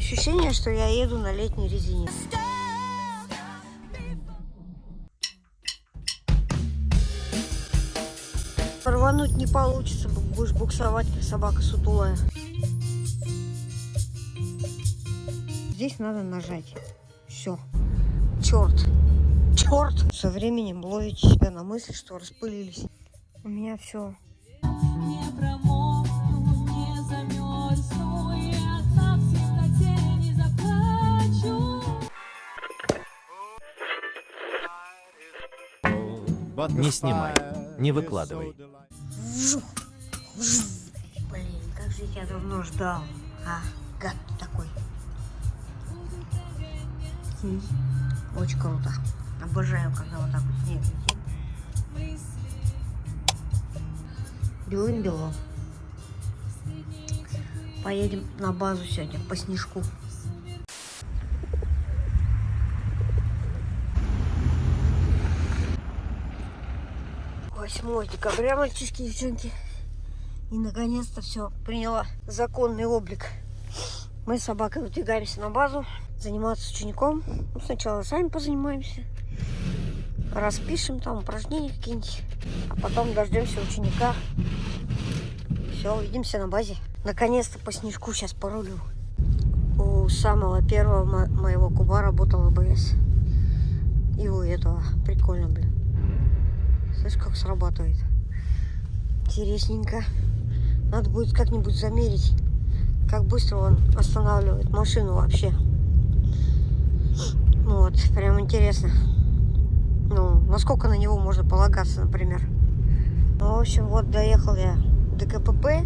ощущение, что я еду на летней резине. Рвануть не получится, будешь буксовать, как собака сутулая. Здесь надо нажать. Все. Черт. Черт. Со временем ловите себя на мысль, что распылились. У меня все. Не промокну, не замерзну, я так в темноте не заплачу. Не снимай, не выкладывай. Блин, как же я давно ждал. Гад ты такой. Очень круто. Обожаю, когда вот так вот снег летит. Белым-белым. Поедем на базу сегодня по снежку. Восьмое декабря, мальчишки и девчонки. И наконец-то все приняло законный облик. Мы с собакой выдвигаемся на базу, заниматься с учеником. Ну, сначала сами позанимаемся, распишем там упражнения какие-нибудь, а потом дождемся ученика. Все, увидимся на базе. Наконец-то по снежку сейчас порулю. У самого первого моего куба работал АБС. И у этого. Прикольно, блин. Слышь, как срабатывает. Интересненько. Надо будет как-нибудь замерить, как быстро он останавливает машину вообще. Вот, прям интересно. Ну, насколько на него можно полагаться, например. Ну, в общем, вот доехал я до КПП.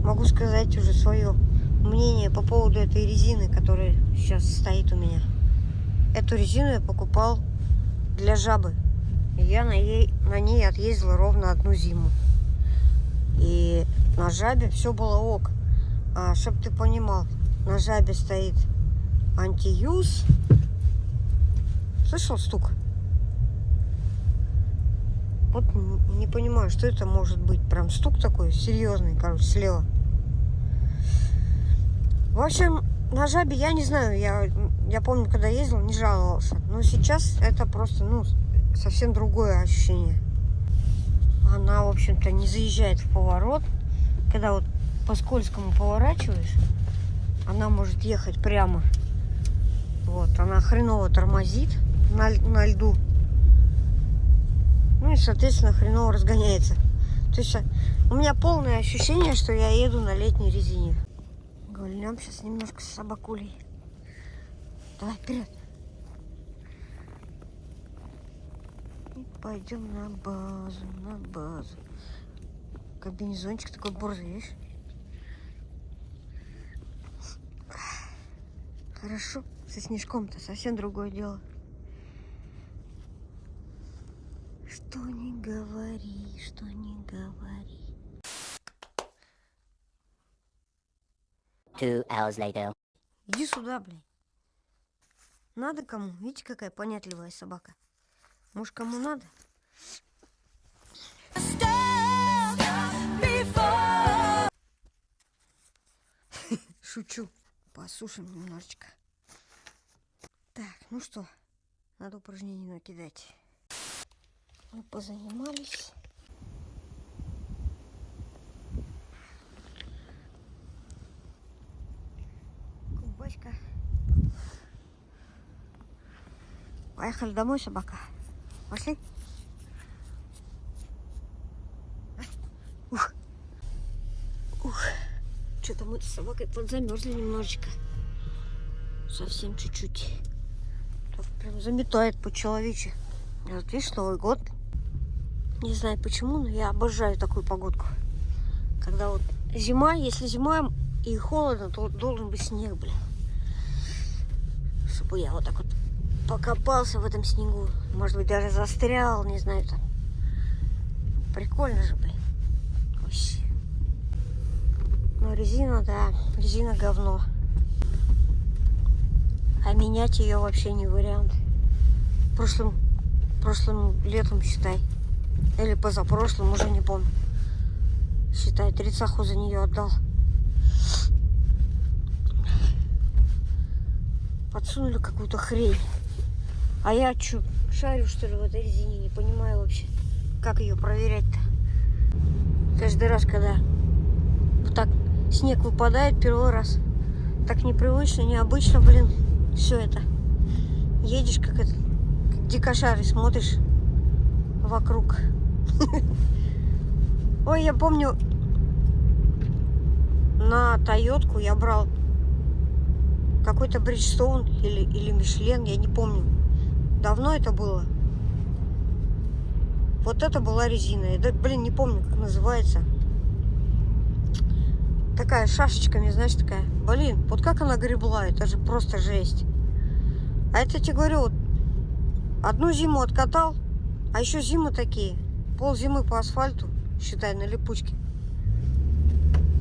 Могу сказать уже свое мнение по поводу этой резины, которая сейчас стоит у меня. Эту резину я покупал для жабы. И я на ней отъездила ровно одну зиму. И на жабе все было ок. А чтоб ты понимал, на жабе стоит антиюз. Слышал стук? Вот не понимаю, что это может быть. Прям стук такой серьезный, короче, слева. В общем, на жабе я не знаю. Я помню, когда ездил, не жаловался. Но сейчас это просто, ну, совсем другое ощущение. Она, в общем-то, не заезжает в поворот. Когда вот по скользкому поворачиваешь, она может ехать прямо. Вот, она хреново тормозит на льду. Ну и, соответственно, хреново разгоняется. То есть у меня полное ощущение, что я еду на летней резине. Гульнем сейчас немножко с собакулей. Давай, вперед. И пойдем на базу, на базу. Комбинезончик такой борзый, видишь? Хорошо, со снежком-то совсем другое дело. Что не говори, что не говори. 2 hours later. Иди сюда, блин. Надо кому? Видите, какая понятливая собака. Может, кому надо? Шучу. Посушим немножечко. Так, ну что, надо упражнение накидать. Мы позанимались. Кубочка. Поехали домой, собака. Пошли. Ух. Ух. Что-то мы с собакой подзамерзли немножечко. Совсем чуть-чуть. Так прям заметает по-человече. Вот видишь, Новый год. Не знаю почему, но я обожаю такую погодку. Когда вот зима, если зима и холодно, то должен быть снег, блин. Чтобы я вот так вот покопался в этом снегу. Может быть, даже застрял, не знаю там. Прикольно же, блин. Вообще. Но резина, да, резина говно. А менять ее вообще не вариант. Прошлым летом, считай. Или позапрошлым, уже не помню. Считай, 30 за нее отдал. Подсунули какую-то хрень. А я что, шарю что ли в этой резине? Не понимаю вообще, как ее проверять-то. Каждый раз, когда вот так снег выпадает первый раз, так непривычно, необычно, блин, все это. Едешь как это, как дикошар, и смотришь вокруг. Ой, я помню, на Тойотку я брал какой-то Бриджстоун или Мишлен, я не помню. Давно это было. Вот это была резина. Я, блин, не помню, как называется. Такая шашечками, знаешь, такая. Блин, вот как она гребла, это же просто жесть. А это, я тебе говорю, вот одну зиму откатал, а еще зимы такие. Пол зимы по асфальту, считай, на липучке.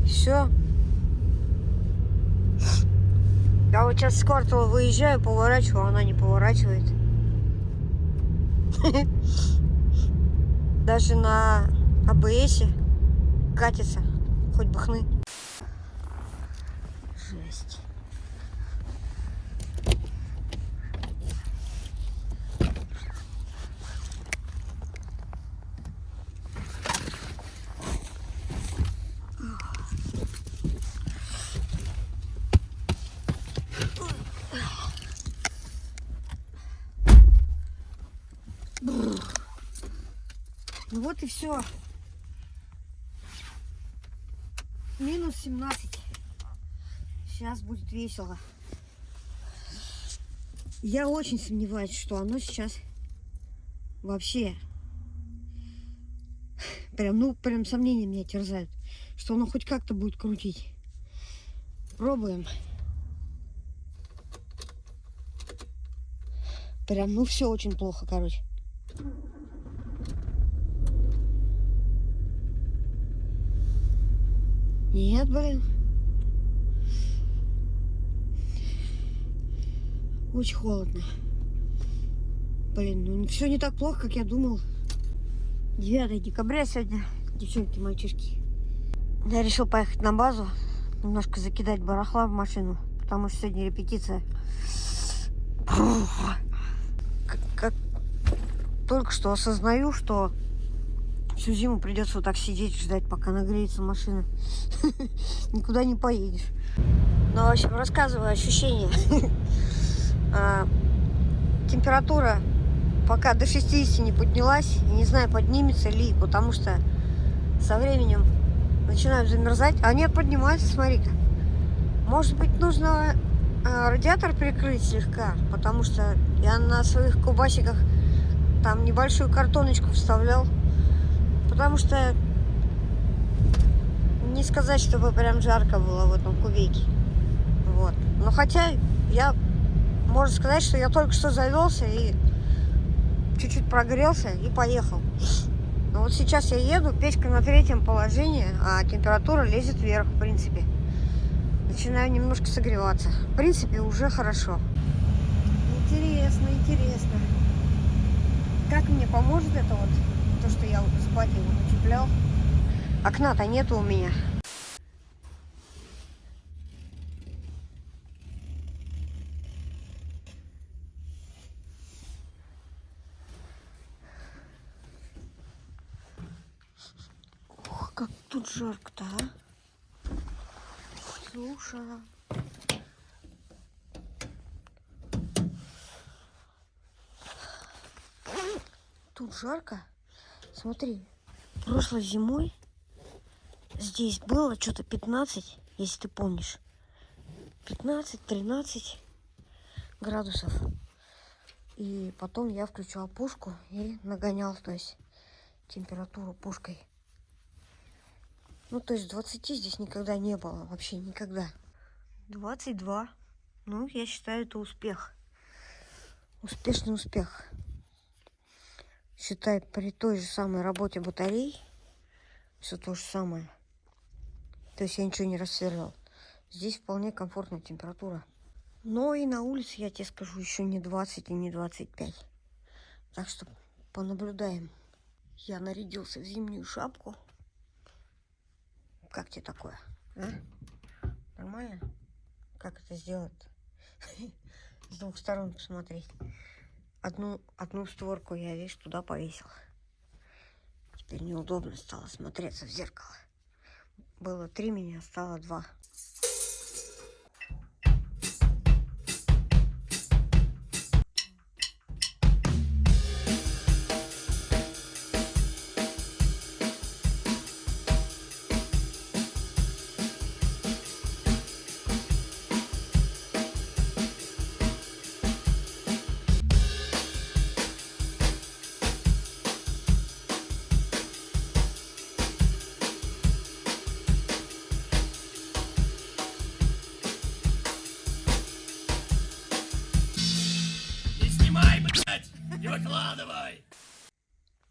Все. Я вот сейчас с квартала выезжаю, поворачиваю, а она не поворачивает. Даже на АБСе катится, хоть бы хны. Жесть. Ну вот и все. Минус 17. Сейчас будет весело. Я очень сомневаюсь, что оно сейчас вообще прям сомнения меня терзают, что оно хоть как-то будет крутить. Пробуем. Прям, ну все очень плохо, короче. Нет, блин. Очень холодно. Блин, ну все не так плохо, как я думал. 9 декабря сегодня, девчонки, мальчишки. Я решил поехать на базу, немножко закидать барахла в машину, потому что сегодня репетиция. Как только что осознаю, что всю зиму придется вот так сидеть, ждать, пока нагреется машина. Никуда не поедешь. Ну, в общем, рассказываю ощущения. Температура пока до 60 не поднялась. И не знаю, поднимется ли, потому что со временем начинают замерзать. А нет, поднимается, смотри-ка. Может быть, нужно радиатор прикрыть слегка, потому что я на своих кубасиках там небольшую картоночку вставлял. Потому что не сказать, чтобы прям жарко было в этом кубейке. Вот. Но хотя можно сказать, что я только что завелся и чуть-чуть прогрелся и поехал. Но вот сейчас я еду, печка на 3-м положении, а температура лезет вверх, в принципе. Начинаю немножко согреваться. В принципе, уже хорошо. Интересно, интересно. Как мне поможет это вот, то, что я с батей вот утеплял? Окна-то нету у меня. Ох, как тут жарко-то, а? Слушай. Тут жарко. Смотри, прошлой зимой здесь было что-то 15, если ты помнишь. 15-13 градусов. И потом я включал пушку и нагонял, то есть, температуру пушкой. Ну, то есть 20 здесь никогда не было. Вообще никогда. 22. Ну, я считаю, это успех. Успешный успех. Считай, при той же самой работе батарей все то же самое. То есть я ничего не рассверлял. Здесь вполне комфортная температура. Но и на улице, я тебе скажу, еще не 20 и не 25. Так что понаблюдаем. Я нарядился в зимнюю шапку. Как тебе такое? А? Нормально? Как это сделать? с двух сторон посмотреть. Одну створку я, видишь, туда повесил. Теперь неудобно стало смотреться в зеркало. Было 3 меня, стало 2. Не выкладывай!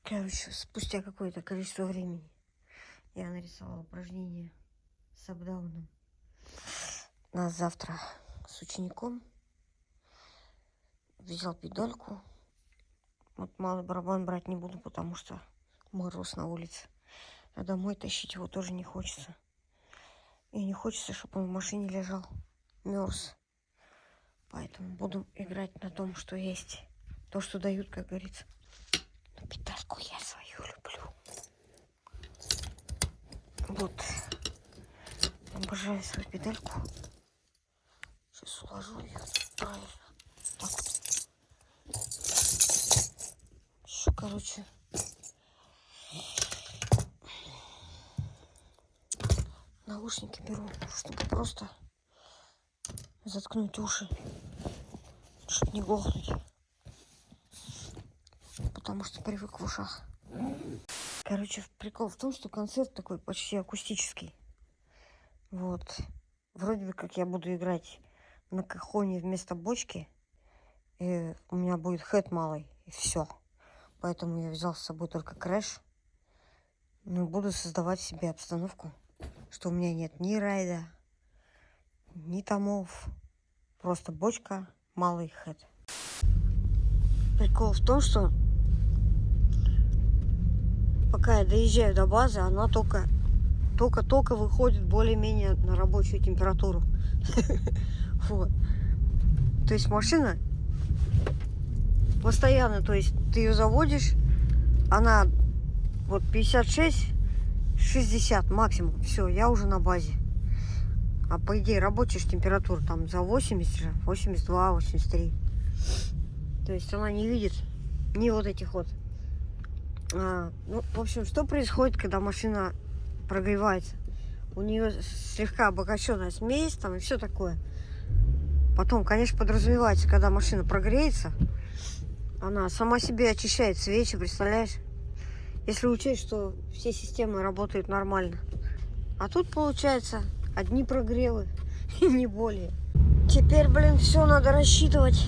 Короче, спустя какое-то количество времени я нарисовала упражнение с апдауном на завтра с учеником. Взял педальку. Вот малый барабан брать не буду, потому что мороз на улице. А домой тащить его тоже не хочется. И не хочется, чтобы он в машине лежал, мерз. Поэтому буду играть на том, что есть. То, что дают, как говорится. Но педальку я свою люблю. Вот. Обожаю свою педальку. Сейчас уложу ее правильно. Так вот. Еще, короче, наушники беру, чтобы просто заткнуть уши, чтобы не глохнуть. Потому что привык в ушах. Короче, прикол в том, что концерт такой почти акустический. Вот. Вроде бы как я буду играть на кахоне вместо бочки. И у меня будет хэт малый. И все. Поэтому я взял с собой только крэш. Но буду создавать себе обстановку, что у меня нет ни райда, ни томов. Просто бочка, малый хэт. Прикол в том, что пока я доезжаю до базы, она только выходит более-менее на рабочую температуру. Вот. То есть машина постоянно, то есть ты ее заводишь, она вот 56-60 максимум. Все, я уже на базе. А по идее рабочая температура там за 80 же, 82, 83. То есть она не видит ни вот этих вот. Ну, в общем, что происходит, когда машина прогревается? У нее слегка обогащенная смесь там и все такое. Потом, конечно, подразумевается, когда машина прогреется, она сама себе очищает свечи, представляешь? Если учесть, что все системы работают нормально. А тут получается одни прогревы и не более. Теперь, блин, все надо рассчитывать.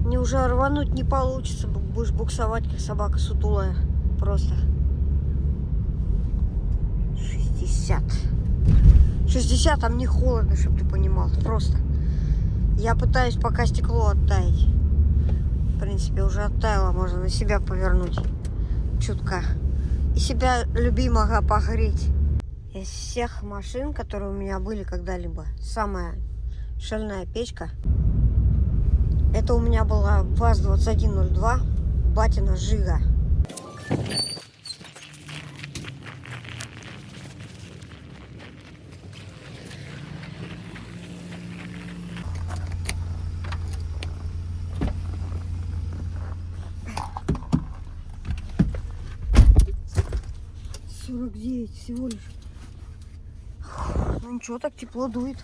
Не уже рвануть не получится. Будешь буксовать, как собака сутулая. Просто. 60. 60, а мне холодно, чтобы ты понимал. Просто. Я пытаюсь пока стекло оттаять. В принципе, уже оттаяло. Можно на себя повернуть. Чутка. И себя любимого погреть. Из всех машин, которые у меня были когда-либо, самая шальная печка. Это у меня была ВАЗ-2102, батина Жига. $49 всего лишь. Ну ничего, так тепло дует.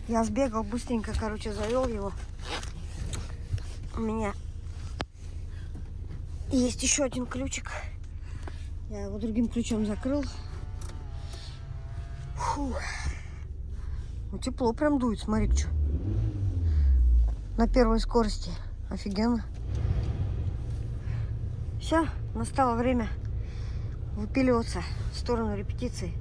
Я сбегал быстренько, короче, завел его. У меня есть еще один ключик. Я его другим ключом закрыл. Фу. Ну, тепло прям дует, смотри, что. На первой скорости. Офигенно. Все, настало время выпиливаться в сторону репетиции.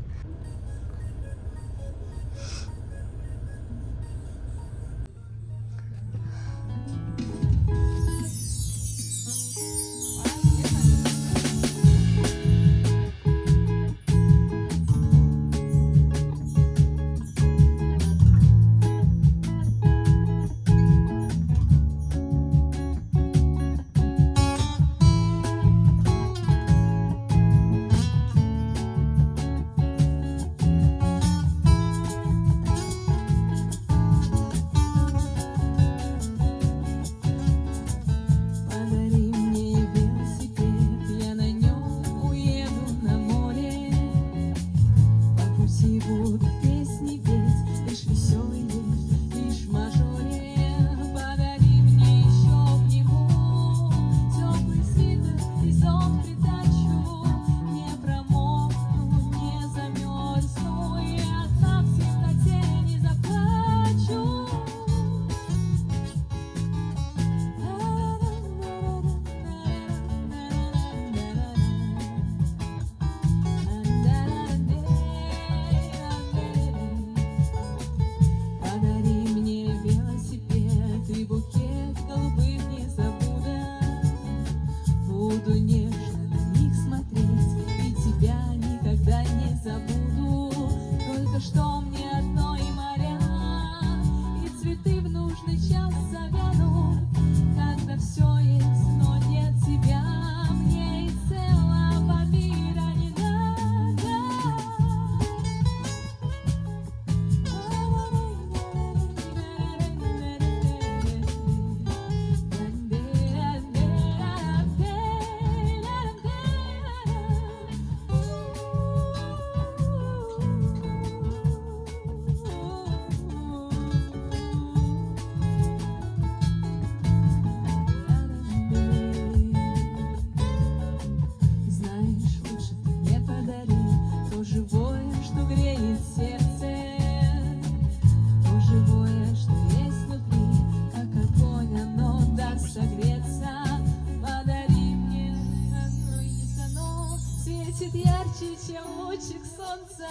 Пути будут песни петь, лишь веселые, лишь в мажоре. Подари мне еще к нему теплый свитер и зонт притащу. Не промокну, не замерзну, и одна в темноте не заплачу. Подари мне велосипед и букет голубых незабудок. Буду нежно на них смотреть и тебя никогда не забуду. Только что мне одной моря и цветы в нужный час завянут. Когда все есть, но нет тебя, мне и целого мира не надо. Знаешь, лучше ты мне подари то живое, что греет сердце, то живое, что есть внутри, как огонь, оно даст согреться. Подари мне одно есть оно, светит ярче, чем лучик солнца.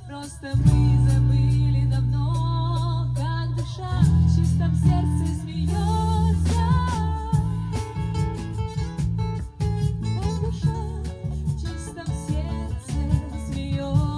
Просто мы забыли давно, как душа в чистом сердце смеется. Как душа в чистом сердце смеется.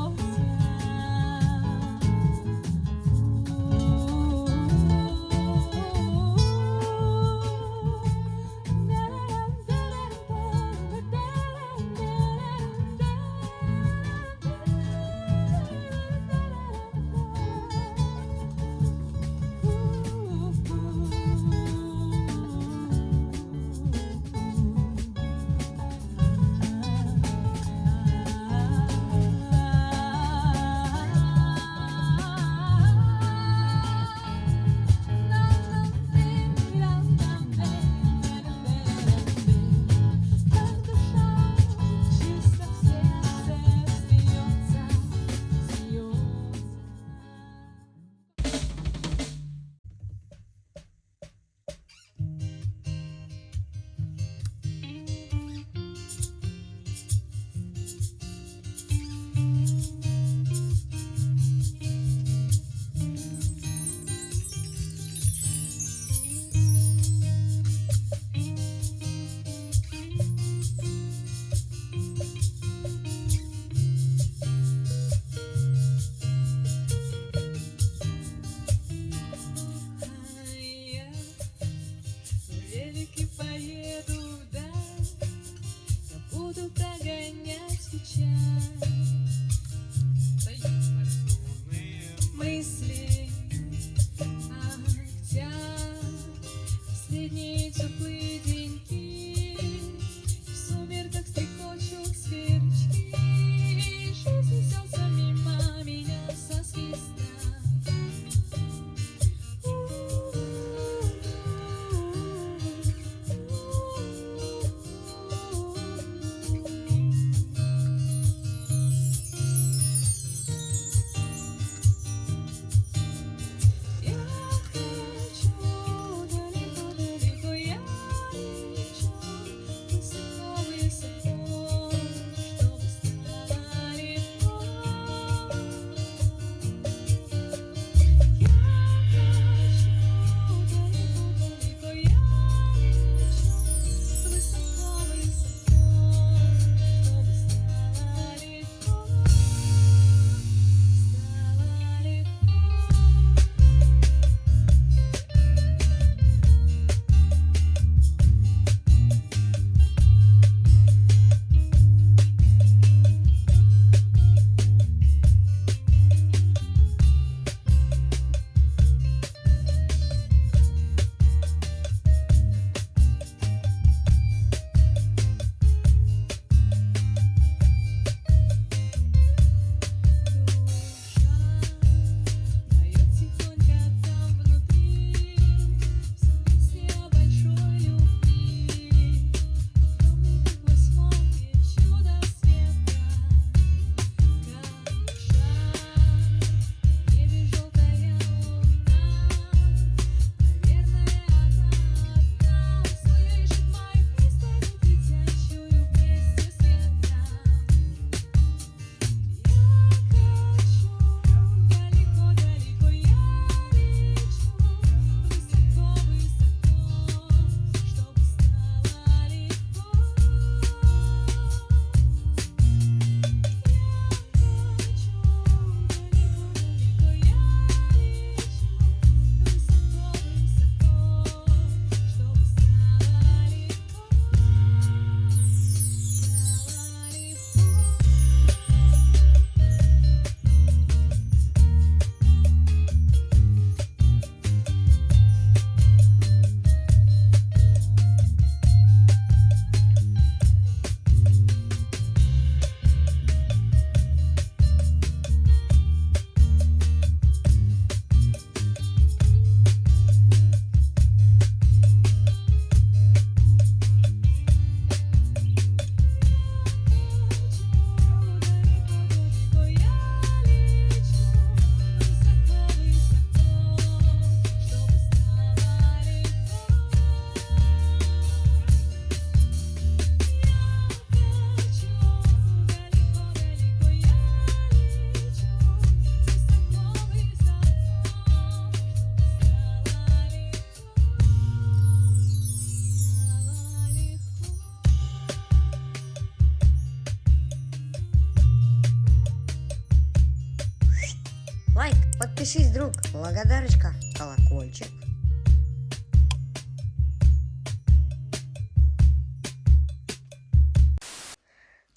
Подпишись, друг. Благодарочка. Колокольчик.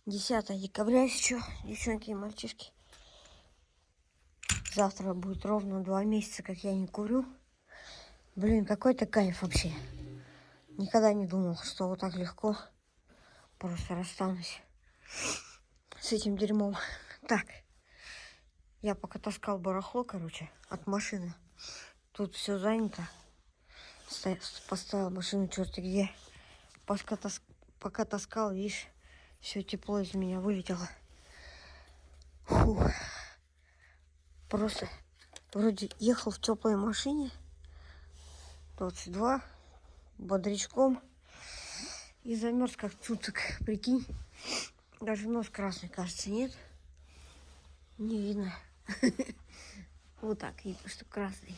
Десятое декабря еще, девчонки и мальчишки. Завтра будет ровно 2 месяца, как я не курю. Блин, какой-то кайф вообще. Никогда не думал, что вот так легко просто расстанусь с этим дерьмом. Так, я пока таскал барахло, короче, от машины. Тут все занято. Поставил машину черти где. Пока таскал, видишь, все тепло из меня вылетело. Фу. Просто вроде ехал в теплой машине. 22. Бодрячком. И замерз как цуцик. Прикинь. Даже нос красный, кажется, нет. Не видно. Вот так, видно, что красный.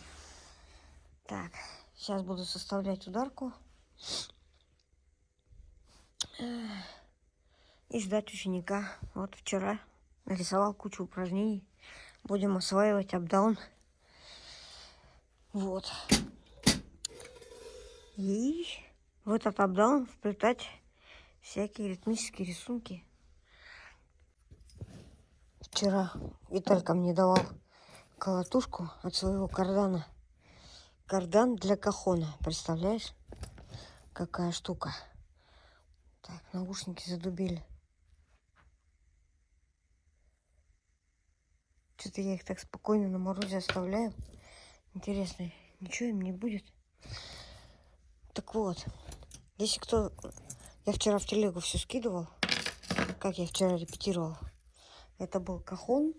Так, сейчас буду составлять ударку. И ждать ученика. Вот вчера нарисовал кучу упражнений. Будем осваивать апдаун. Вот. И в этот апдаун вплетать всякие ритмические рисунки. Вчера Виталька мне давал колотушку от своего кардана. Кардан для кахона. Представляешь? Какая штука. Так, наушники задубели. Что-то я их так спокойно на морозе оставляю. Интересно, ничего им не будет. Так вот, если кто... Я вчера в телегу все скидывал, как я вчера репетировал. Это был кахон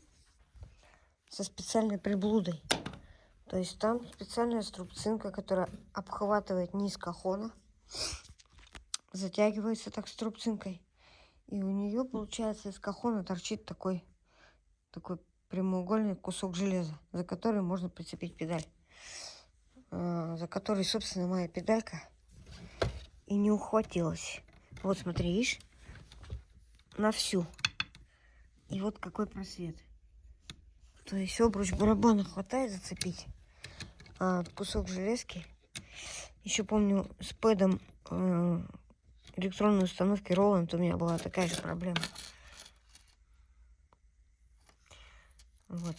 со специальной приблудой. То есть там специальная струбцинка, которая обхватывает низ кахона. Затягивается так струбцинкой. И у нее, получается, из кахона торчит такой прямоугольный кусок железа, за который можно прицепить педаль. За который, собственно, моя педалька и не ухватилась. Вот смотри, видишь? На всю. И вот какой просвет. То есть обруч барабана хватает зацепить. А кусок железки. Еще помню, с пэдом электронной установки Roland у меня была такая же проблема. Вот.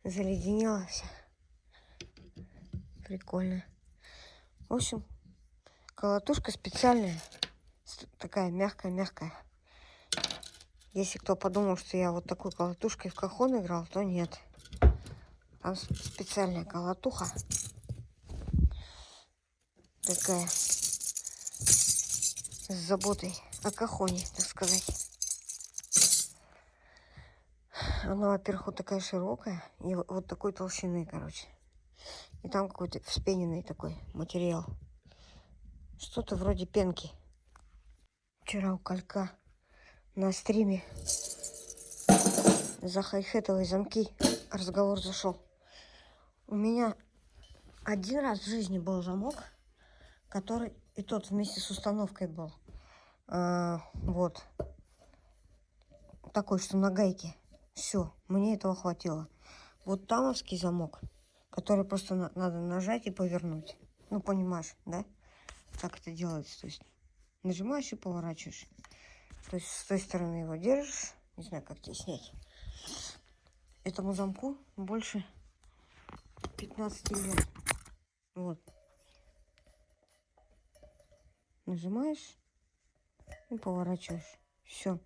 Заледенела вся. Прикольно. В общем, колотушка специальная. Такая мягкая-мягкая. Если кто подумал, что я вот такой колотушкой в кахон играл, то нет. Там специальная колотуха. Такая. С заботой о кахоне, так сказать. Она, во-первых, вот такая широкая. И вот такой толщины, короче. И там какой-то вспененный такой материал. Что-то вроде пенки. Вчера у Калька на стриме за хай-хетовые замки разговор зашел. У меня один раз в жизни был замок, который и тот вместе с установкой был. Вот. Такой, что на гайке. Все, мне этого хватило. Вот тамовский замок, который просто надо нажать и повернуть. Ну, понимаешь, да? Как это делается. То есть нажимаешь и поворачиваешь. То есть с той стороны его держишь. Не знаю, как тебе снять. Этому замку больше 15 лет. Вот. Нажимаешь и поворачиваешь. Все.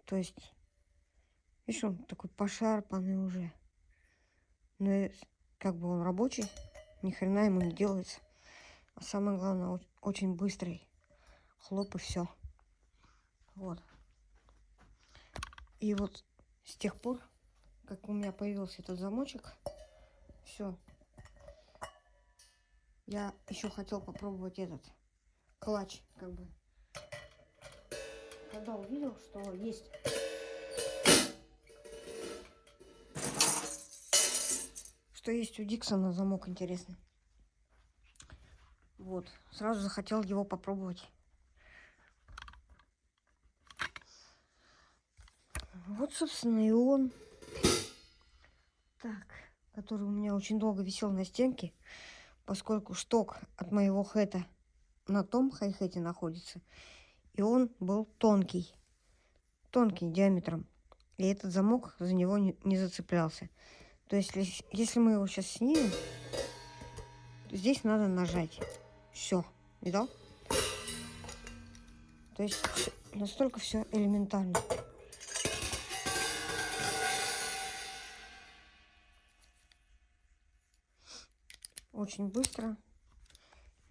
То есть, видишь, он такой пошарпанный уже. Но как бы он рабочий, ни хрена ему не делается. А самое главное, очень быстрый. Хлоп и все. Вот. И вот с тех пор, как у меня появился этот замочек, все. Я еще хотел попробовать этот клатч, как бы. Когда увидел, что есть у Диксона замок интересный. Вот. Сразу захотел его попробовать. Вот, собственно, и он. Так, который у меня очень долго висел на стенке, поскольку шток от моего хэта на том хай-хэте находится. И он был тонкий диаметром. И этот замок за него не зацеплялся. То есть, если мы его сейчас снимем, то здесь надо нажать. Все, видал? То есть, настолько все элементарно. Очень быстро.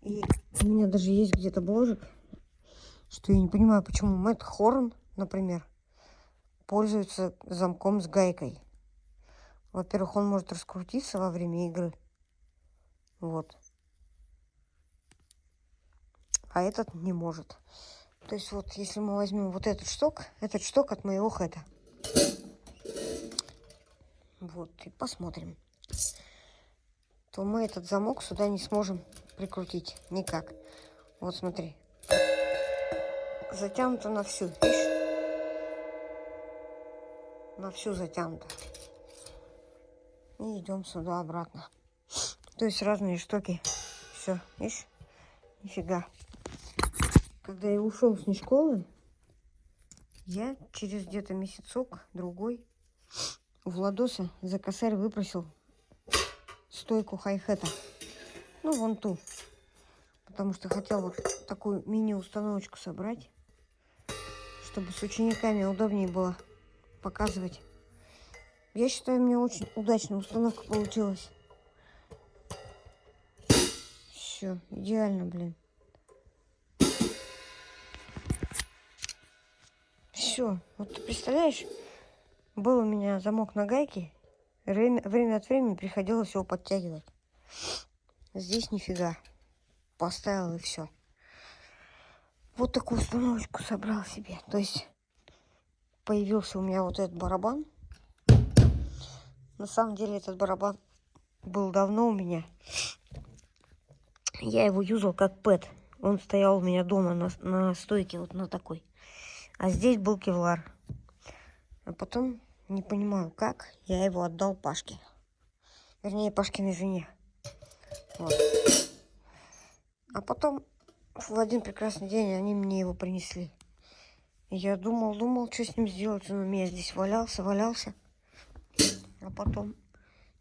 И у меня даже есть где-то бложик, что я не понимаю, почему Мэтт Хорн, например, пользуется замком с гайкой. Во-первых, он может раскрутиться во время игры. Вот. А этот не может. То есть вот, если мы возьмем вот этот шток от моего хэта. Вот, и посмотрим. То мы этот замок сюда не сможем прикрутить никак. Вот смотри. Затянуто на всю. Видишь? На всю затянуто. И идем сюда обратно. То есть разные штуки. Все, видишь? Нифига. Когда я ушел с школы, я через где-то месяцок-другой у Владоса за косарь выпросил стойку хай-хэта. Ну, вон ту. Потому что хотел вот такую мини-установочку собрать, чтобы с учениками удобнее было показывать. Я считаю, у меня очень удачная установка получилась. Все, идеально, блин. Все, вот ты представляешь, был у меня замок на гайке, время от времени приходилось его подтягивать. Здесь нифига. Поставил и все. Вот такую установочку собрал себе. То есть появился у меня вот этот барабан. На самом деле этот барабан был давно у меня. Я его юзал как пэт. Он стоял у меня дома на стойке вот на такой. А здесь был кевлар. А потом, не понимаю как, я его отдал Пашке. Вернее, Пашкиной жене. Вот. А потом в один прекрасный день они мне его принесли. И я думал, что с ним сделать. Он у меня здесь валялся. А потом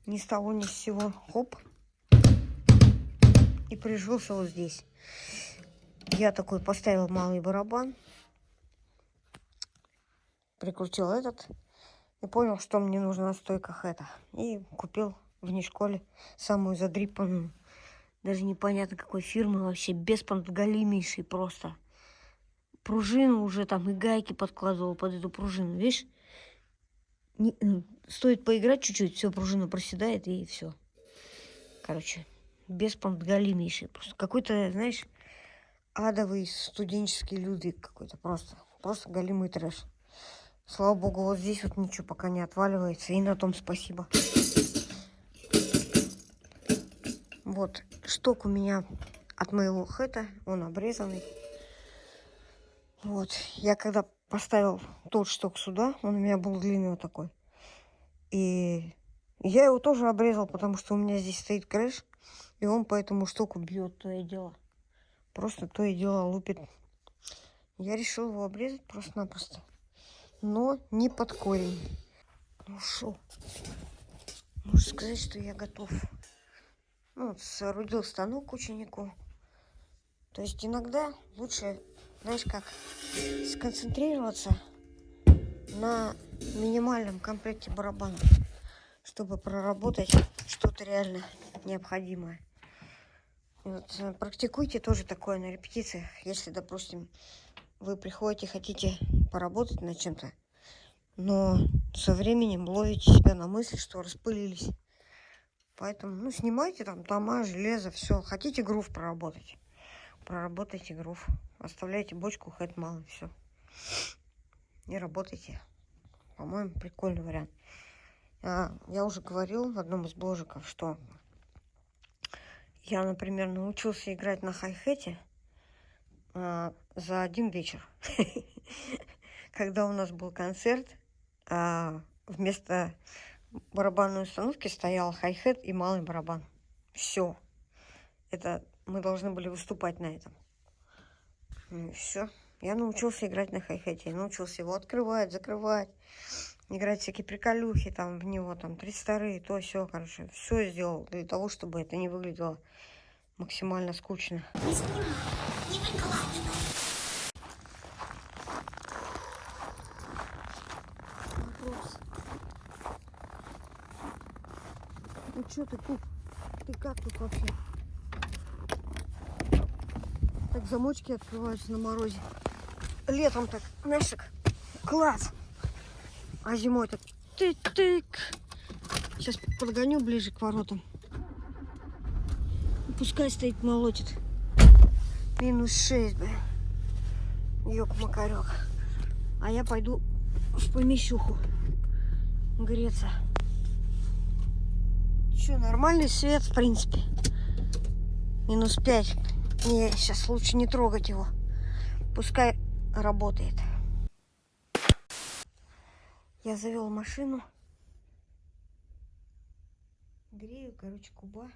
ни с того, ни с сего, хоп, и прижился вот здесь. Я такой поставил малый барабан, прикрутил этот и понял, что мне нужна стойка хэта. И купил в Нишколе самую задрипанную, даже непонятно какой фирмы, вообще беспонтголимейший просто. Пружину уже там и гайки подкладывал под эту пружину, видишь? Стоит поиграть чуть-чуть, все, пружина проседает и все. Короче, беспонтголимейший. Просто какой-то, знаешь, адовый студенческий Людвиг какой-то. Просто голимый трэш. Слава богу, вот здесь вот ничего пока не отваливается. И на том спасибо. Вот, шток у меня от моего хэта. Он обрезанный. Вот, я когда поставил тот шток сюда, он у меня был длинный вот такой. И я его тоже обрезал, потому что у меня здесь стоит крэш. И он по этому штоку бьет то и дело. Просто то и дело лупит. Я решил его обрезать просто-напросто. Но не под корень. Ну шо? Можно сказать, что я готов. Ну, вот, соорудил станок ученику. То есть иногда лучше, знаешь как, сконцентрироваться на минимальном комплекте барабанов, чтобы проработать что-то реально необходимое. Вот, практикуйте тоже такое на репетициях. Если, допустим, вы приходите, хотите поработать над чем-то, но со временем ловите себя на мысли, что распылились. Поэтому, ну, снимайте там тома, железо, все. Хотите грув проработать? Проработайте грув. Оставляйте бочку, хэт малый, все. И работайте. По-моему, прикольный вариант. Я уже говорил в одном из бложиков, что я, например, научился играть на хай-хэте за один вечер. Когда у нас был концерт а вместо барабанной установки стоял хай-хет и малый барабан. Все. Это мы должны были выступать на этом. Ну и все. Я научился играть на хай-хете. Я научился его открывать, закрывать, играть всякие приколюхи там в него, там 32-е, то все, короче. Все сделал для того, чтобы это не выглядело максимально скучно. Вопрос. Ну что ты, Куб? Ты как тут вообще? Так замочки открываются на морозе. Летом так, знаешь, так класс. А зимой так тык-тык. Сейчас подгоню ближе к воротам. Пускай стоит, молотит. -6, блин. Ёк-макарёк. А я пойду в помещуху греться. Чё, нормальный свет, в принципе. -5. Не, сейчас лучше не трогать его. Пускай работает. Я завел машину. Грею, короче, Куба.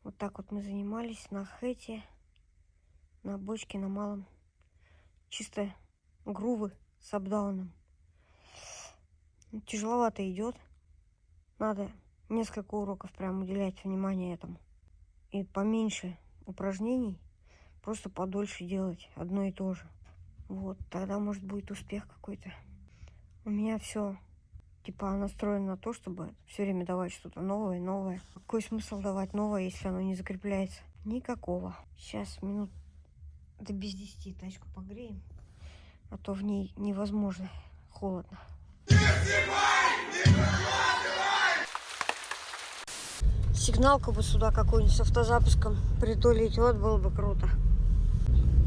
Вот так вот мы занимались на хэте, на бочке, на малом. Чисто грувы с апдауном. Тяжеловато идет. Надо несколько уроков прям уделять внимание этому. И поменьше упражнений, просто подольше делать одно и то же. Вот, тогда может будет успех какой-то. У меня все типа настроено на то, чтобы все время давать что-то новое, новое. Какой смысл давать новое, если оно не закрепляется? Никакого. Сейчас минут до без 10 тачку погреем, а то в ней невозможно, холодно. Сигналку бы сюда какую-нибудь с автозапуском притулить, вот было бы круто.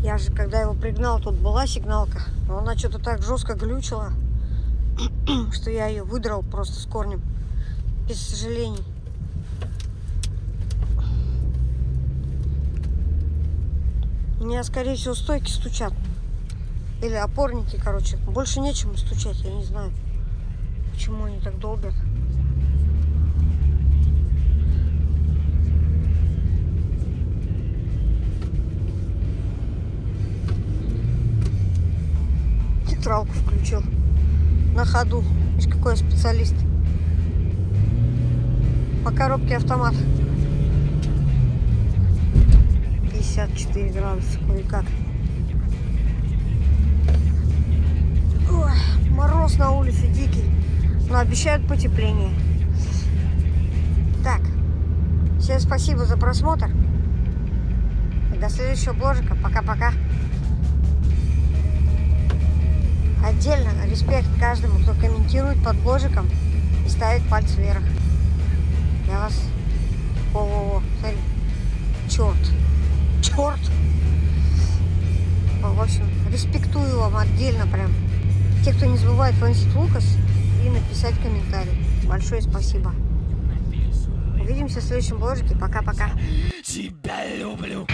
Я же, когда его пригнал, тут была сигналка, но она что-то так жестко глючила, что я ее выдрал просто с корнем, без сожалений. У меня, скорее всего, стойки стучат. Или опорники, короче. Больше нечему стучать, я не знаю, почему они так долбят. Нейтралку включил на ходу. Видишь, какой я специалист. По коробке автомат. 54 градуса, кое-как. Ой, мороз на улице дикий, но обещают потепление. Так, всем спасибо за просмотр. И до следующего бложика. Пока-пока. Отдельно респект каждому, кто комментирует под бложиком и ставит пальцы вверх. Я вас... О, смотри. Черт. В общем, респектую вам отдельно прям. Те, кто не забывает вонзить лукас и написать комментарий. Большое спасибо. Увидимся в следующем бложике. Пока-пока. Тебя люблю.